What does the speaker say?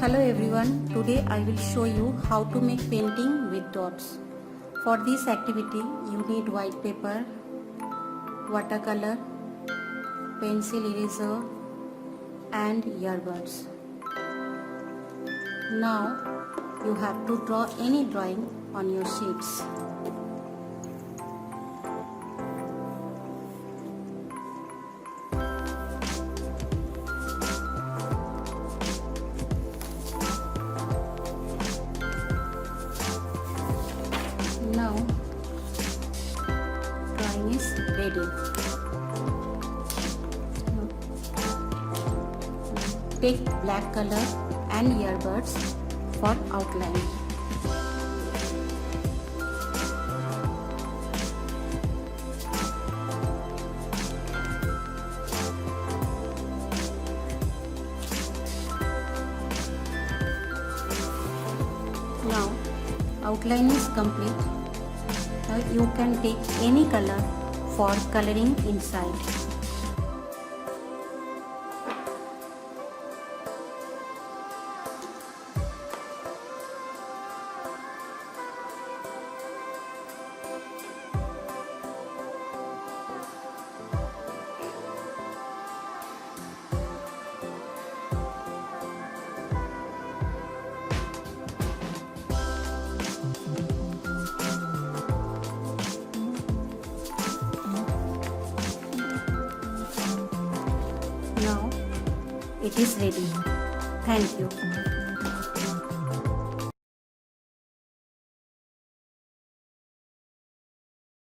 Hello everyone, today I will show you how to make painting with dots. For this activity you need white paper, watercolor, pencil eraser and earbuds. Now you have to draw any drawing on your sheets. Now drawing is ready. Take black color and earbuds for outline. Now outline is complete. Now you can take any color for coloring inside. Now it is ready. Thank you.